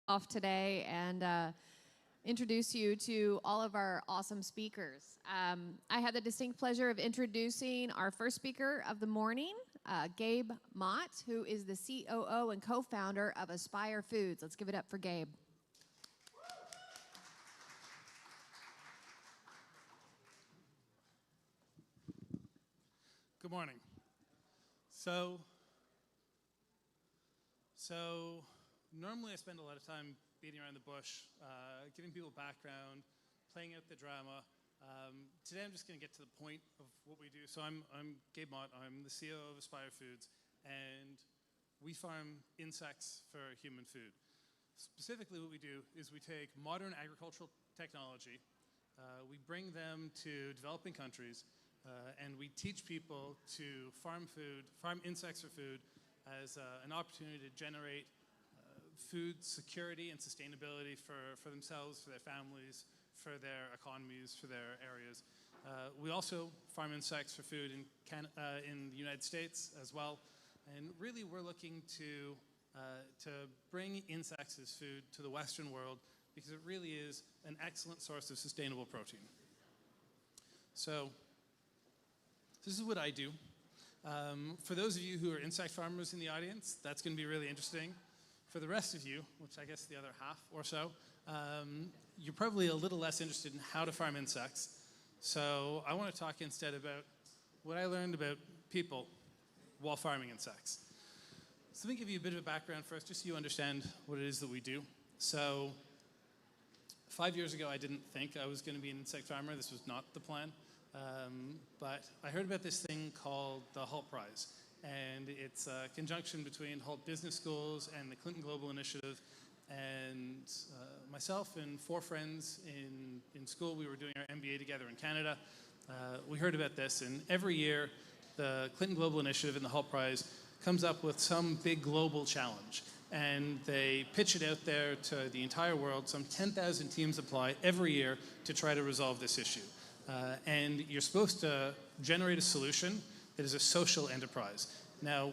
off today and introduce you to all of our awesome speakers. I had the distinct pleasure of introducing our first speaker of the morning, Gabe Mott, who is the COO and co-founder of Aspire Foods. Let's give it up for Gabe. Good morning. So normally I spend a lot of time beating around the bush, giving people background, playing out the drama. Today I'm just going to get to the point of what we do. So I'm Gabe Mott. I'm the CEO of Aspire Foods, and we farm insects for human food. Specifically what we do is we take modern agricultural technology, we bring them to developing countries, and we teach people to farm insects for food as an opportunity to generate food security and sustainability for themselves, for their families, for their economies, for their areas. We also farm insects for food in the United States as well. And really we're looking to bring insects as food to the Western world because it really is an excellent source of sustainable protein. So this is what I do. For those of you who are insect farmers in the audience, that's going to be really interesting. For the rest of you, which I guess the other half or so, you're probably a little less interested in how to farm insects. So I want to talk instead about what I learned about people while farming insects. So let me give you a bit of a background first, just so you understand what it is that we do. So 5 years ago, I didn't think I was going to be an insect farmer. This was not the plan. But I heard about this thing called the Hult Prize, and it's a conjunction between Hult Business Schools and the Clinton Global Initiative. And myself and 4 friends in school, we were doing our MBA together in Canada. We heard about this, and every year the Clinton Global Initiative and the Hult Prize comes up with some big global challenge, and they pitch it out there to the entire world. Some 10,000 teams apply every year to try to resolve this issue. And you're supposed to generate a solution that is a social enterprise. Now,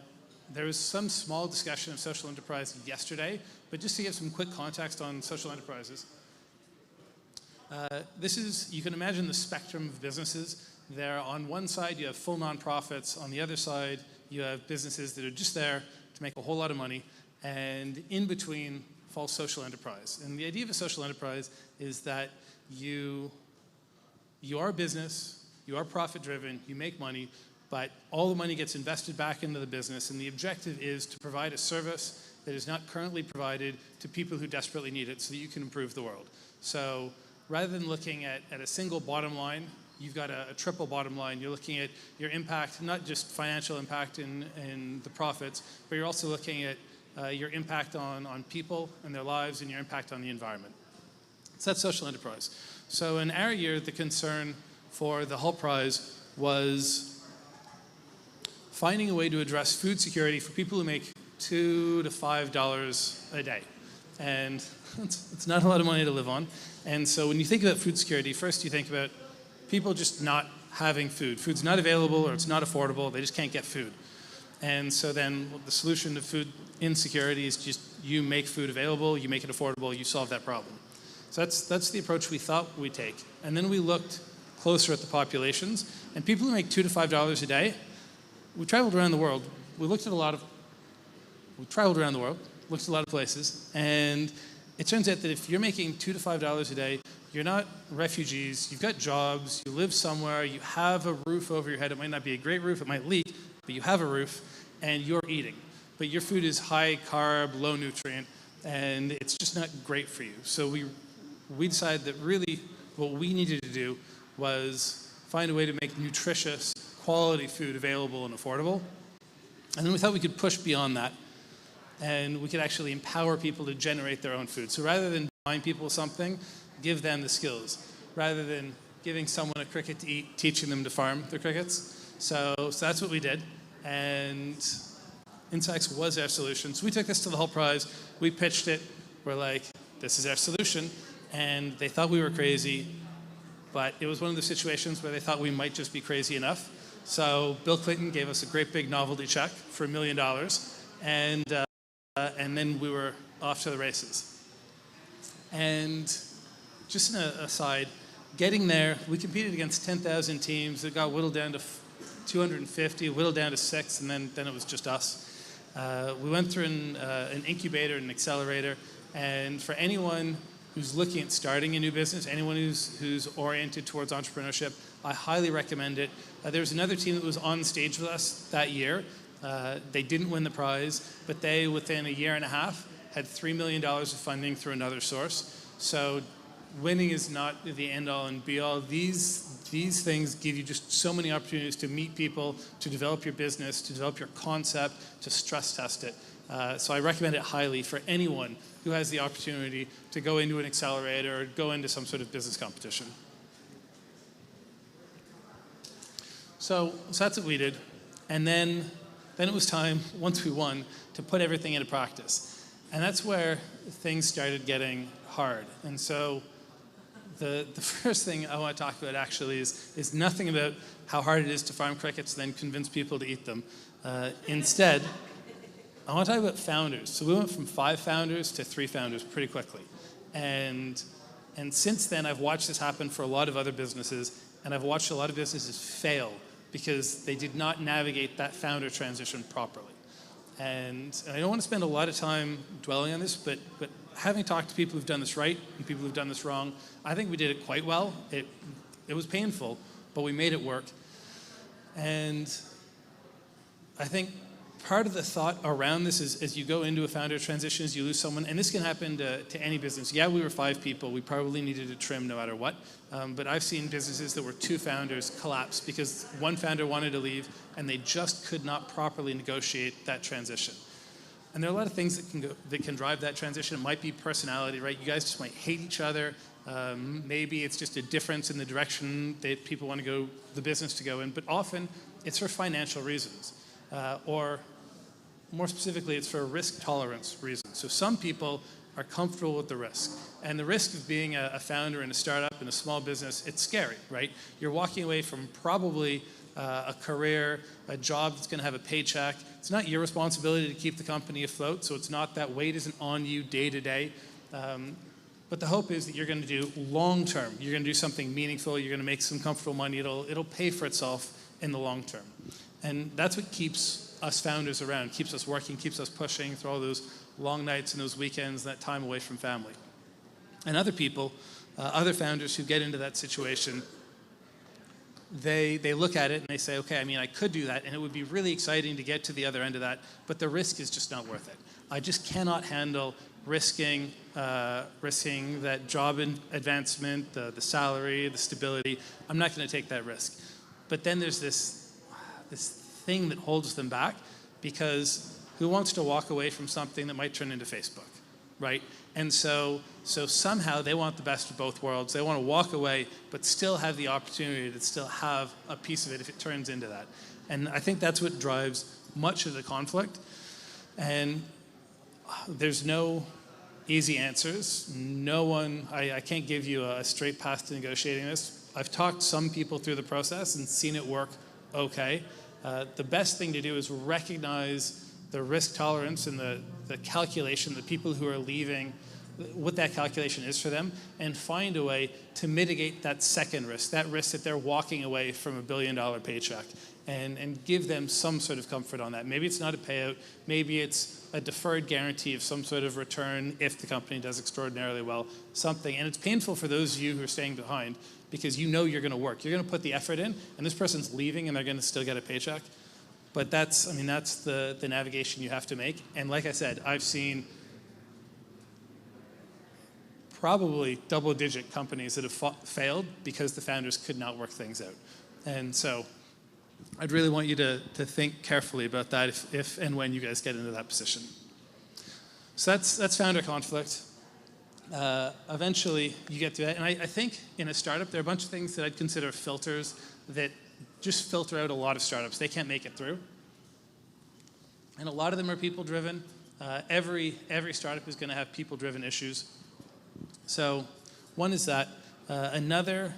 there was some small discussion of social enterprise yesterday, but just to give some quick context on social enterprises, you can imagine the spectrum of businesses. There, on one side, you have full nonprofits. On the other side, you have businesses that are just there to make a whole lot of money. And in between falls social enterprise. And the idea of a social enterprise is that you are a business, you are profit-driven, you make money, but all the money gets invested back into the business, and the objective is to provide a service that is not currently provided to people who desperately need it so that you can improve the world. So rather than looking at a single bottom line, you've got a triple bottom line. You're looking at your impact, not just financial impact in the profits, but you're also looking at your impact on people and their lives and your impact on the environment. So that's social enterprise. So in our year, the concern for the Hult Prize was finding a way to address food security for people who make $2 to $5 a day. And it's not a lot of money to live on. And so when you think about food security, first you think about people just not having food. Food's not available or it's not affordable. They just can't get food. And so then the solution to food insecurity is just you make food available, you make it affordable, you solve that problem. So that's the approach we thought we'd take. And then we looked closer at the populations. And people who make $2 to $5 a day, we traveled around the world. We traveled around the world, looked at a lot of places. And it turns out that if you're making $2 to $5 a day, you're not refugees, you've got jobs, you live somewhere, you have a roof over your head. It might not be a great roof, it might leak, but you have a roof, and you're eating. But your food is high carb, low nutrient, and it's just not great for you. So we decided that really what we needed to do was find a way to make nutritious, quality food available and affordable. And then we thought we could push beyond that, and we could actually empower people to generate their own food. So rather than buying people something, give them the skills. Rather than giving someone a cricket to eat, teaching them to farm their crickets. So that's what we did. And insects was our solution. So we took this to the Hult Prize. We pitched it. We're like, this is our solution. And they thought we were crazy, but it was one of the situations where they thought we might just be crazy enough. So Bill Clinton gave us a great big novelty check for $1 million, and then we were off to the races. And just an aside, getting there, we competed against 10,000 teams. It got whittled down to 250, whittled down to 6, and then it was just us. We went through an incubator and an accelerator, and for anyone who's looking at starting a new business, anyone who's oriented towards entrepreneurship, I highly recommend it. There was another team that was on stage with us that year. They didn't win the prize, but they, within a year and a half, had $3 million of funding through another source. So winning is not the end-all and be-all. These things give you just so many opportunities to meet people, to develop your business, to develop your concept, to stress test it. So I recommend it highly for anyone who has the opportunity to go into an accelerator or go into some sort of business competition. So that's what we did. And then it was time, once we won, to put everything into practice. And that's where things started getting hard. And so the first thing I want to talk about actually is nothing about how hard it is to farm crickets and then convince people to eat them. Instead, I want to talk about founders. So we went from 5 founders to 3 founders pretty quickly. And since then, I've watched this happen for a lot of other businesses, and I've watched a lot of businesses fail because they did not navigate that founder transition properly. And I don't want to spend a lot of time dwelling on this, but having talked to people who've done this right and people who've done this wrong, I think we did it quite well. It was painful, but we made it work. And I think part of the thought around this is as you go into a founder transition, as you lose someone, and this can happen to any business. Yeah, we were 5 people. We probably needed to trim no matter what. But I've seen businesses that were 2 founders collapse because one founder wanted to leave and they just could not properly negotiate that transition. And there are a lot of things that can drive that transition. It might be personality, right? You guys just might hate each other. Maybe it's just a difference in the direction that people want to go, the business to go in. But often it's for financial reasons. Or more specifically, it's for risk tolerance reasons. So some people are comfortable with the risk. And the risk of being a founder in a startup, in a small business, it's scary, right? You're walking away from probably a career, a job that's going to have a paycheck. It's not your responsibility to keep the company afloat, so it's not that weight isn't on you day to day. But the hope is that you're going to do long term. You're going to do something meaningful. You're going to make some comfortable money. It'll pay for itself in the long term. And that's what keeps us founders around, keeps us working, keeps us pushing through all those long nights and those weekends, that time away from family. And other people, other founders who get into that situation, they look at it and they say, okay, I mean, I could do that, and it would be really exciting to get to the other end of that, but the risk is just not worth it. I just cannot handle risking that job advancement, the salary, the stability. I'm not going to take that risk. But then there's this thing that holds them back, because who wants to walk away from something that might turn into Facebook, right? And so somehow they want the best of both worlds. They want to walk away, but still have the opportunity to still have a piece of it if it turns into that. And I think that's what drives much of the conflict. And there's no easy answers. No one, I can't give you a straight path to negotiating this. I've talked some people through the process and seen it work okay. The best thing to do is recognize the risk tolerance and the calculation, the people who are leaving, what that calculation is for them, and find a way to mitigate that second risk, that risk that they're walking away from $1 billion paycheck, and give them some sort of comfort on that. Maybe it's not a payout, maybe it's a deferred guarantee of some sort of return if the company does extraordinarily well, something. And it's painful for those of you who are staying behind, because you know you're going to work. You're going to put the effort in, and this person's leaving, and they're going to still get a paycheck. But that's the navigation you have to make. And like I said, I've seen probably double-digit companies that have failed because the founders could not work things out. And so I'd really want you to think carefully about that if and when you guys get into that position. So that's founder conflict. Eventually you get to it. And I think in a startup, there are a bunch of things that I'd consider filters that just filter out a lot of startups. They can't make it through. And a lot of them are people-driven. Every startup is going to have people-driven issues. So one is that. Another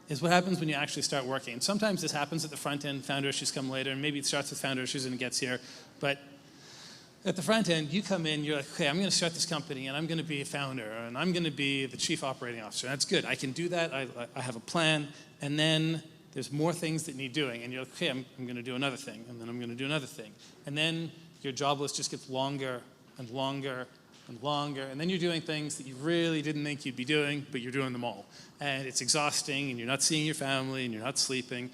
is what happens when you actually start working. Sometimes this happens at the front end. Founder issues come later, and maybe it starts with founder issues and it gets here. But At the front end, you come in, you're like, okay, I'm going to start this company, and I'm going to be a founder, and I'm going to be the chief operating officer. That's good. I can do that. I have a plan. And then there's more things that need doing. And you're like, okay, I'm going to do another thing, and then I'm going to do another thing. And then your job list just gets longer and longer and longer. And then you're doing things that you really didn't think you'd be doing, but you're doing them all. And it's exhausting, and you're not seeing your family, and you're not sleeping.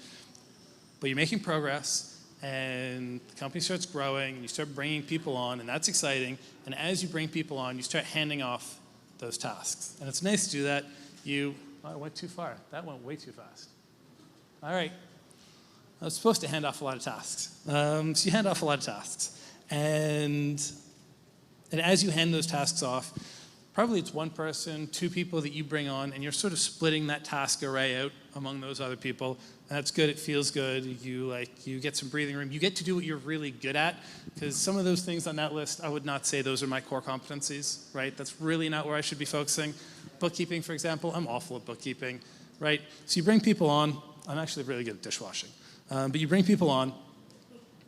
But you're making progress. And the company starts growing, and you start bringing people on, and that's exciting. And as you bring people on, you start handing off those tasks. And it's nice to do that. I went too far. That went way too fast. All right. I was supposed to hand off a lot of tasks. So you hand off a lot of tasks. And as you hand those tasks off, probably it's one person, two people that you bring on, and you're sort of splitting that task array out among those other people. And that's good. It feels good. You get some breathing room. You get to do what you're really good at, because some of those things on that list, I would not say those are my core competencies, right? That's really not where I should be focusing. Bookkeeping, for example, I'm awful at bookkeeping, right? So you bring people on. I'm actually really good at dishwashing. But you bring people on,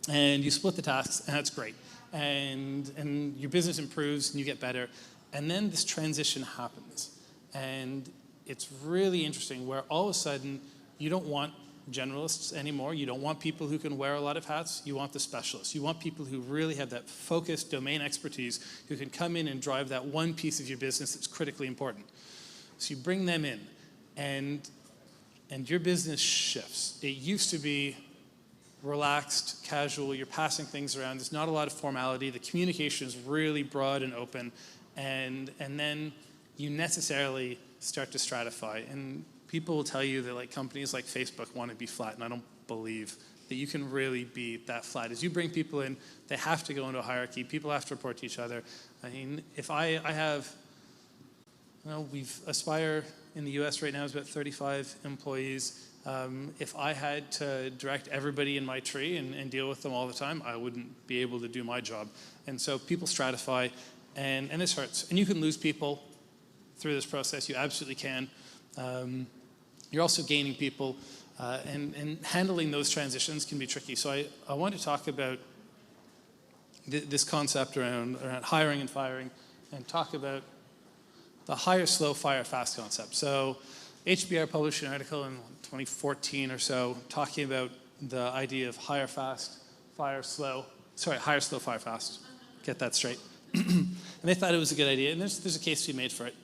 and you split the tasks, and that's great. And your business improves, and you get better. And then this transition happens. And it's really interesting where all of a sudden you don't want generalists anymore. You don't want people who can wear a lot of hats. You want the specialists. You want people who really have that focused domain expertise, who can come in and drive that one piece of your business that's critically important. So you bring them in, and your business shifts. It used to be relaxed, casual. You're passing things around. There's not a lot of formality. The communication is really broad and open. And then you necessarily start to stratify. And people will tell you that companies like Facebook want to be flat, and I don't believe that you can really be that flat. As you bring people in, they have to go into a hierarchy. People have to report to each other. I mean, if I have, Aspire in the US right now is about 35 employees. If I had to direct everybody in my tree and deal with them all the time, I wouldn't be able to do my job. And so people stratify, and this hurts. And you can lose people through this process. You absolutely can. You're also gaining people, and handling those transitions can be tricky. So I want to talk about this concept around hiring and firing, and talk about the hire slow, fire fast concept. So HBR published an article in 2014 or so talking about the idea of hire fast, fire slow. Sorry, hire slow, fire fast. Get that straight. And they thought it was a good idea, and there's a case to be made for it.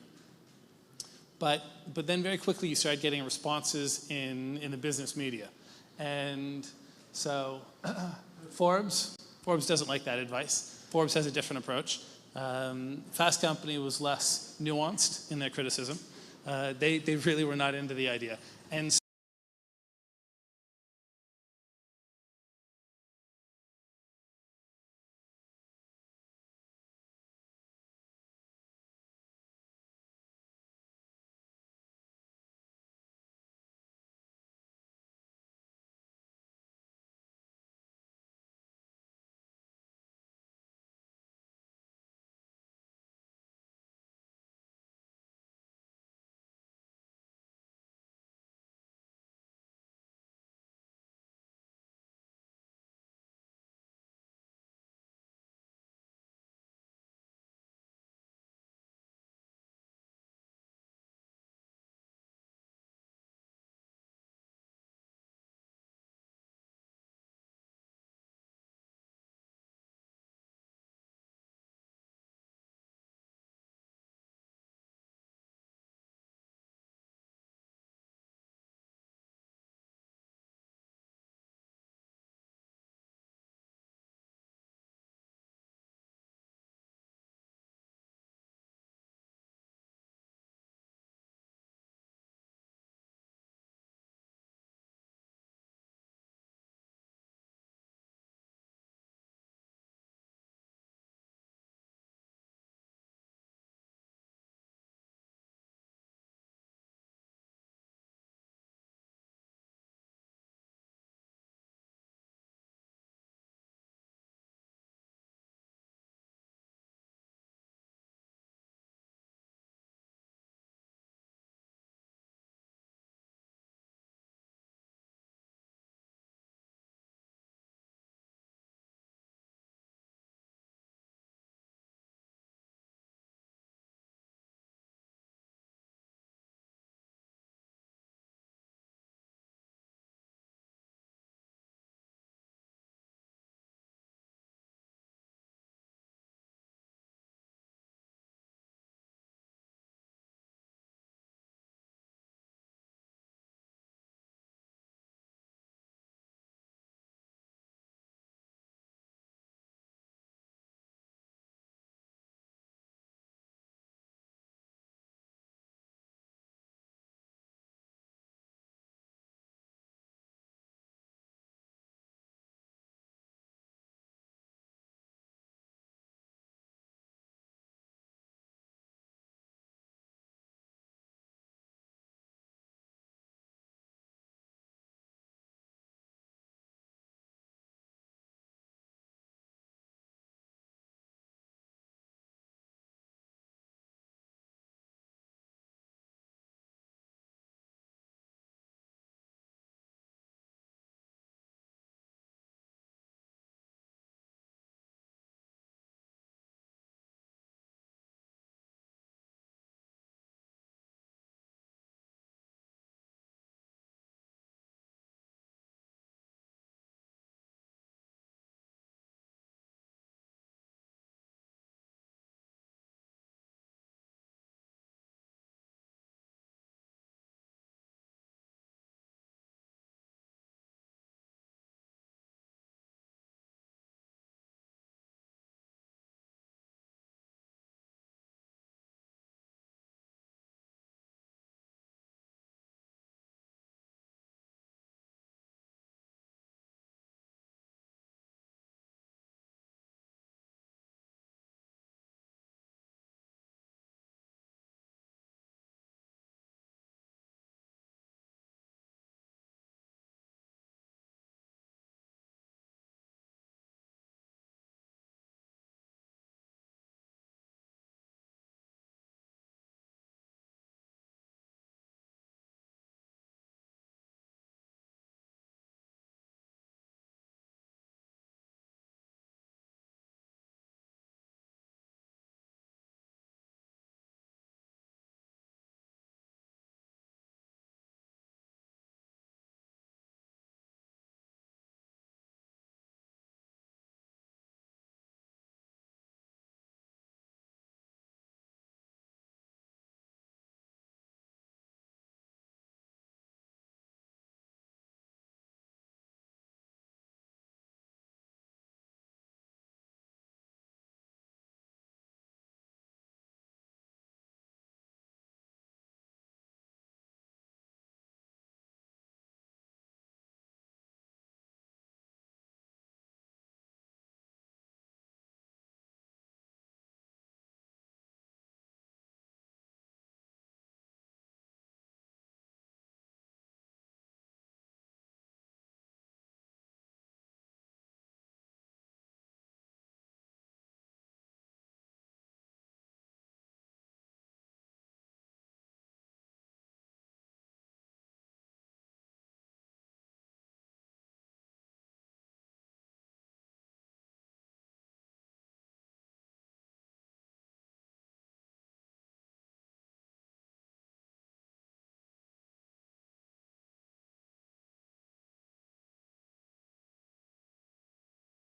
But then very quickly you started getting responses in the business media. And so Forbes doesn't like that advice. Forbes has a different approach. Fast Company was less nuanced in their criticism. They really were not into the idea. And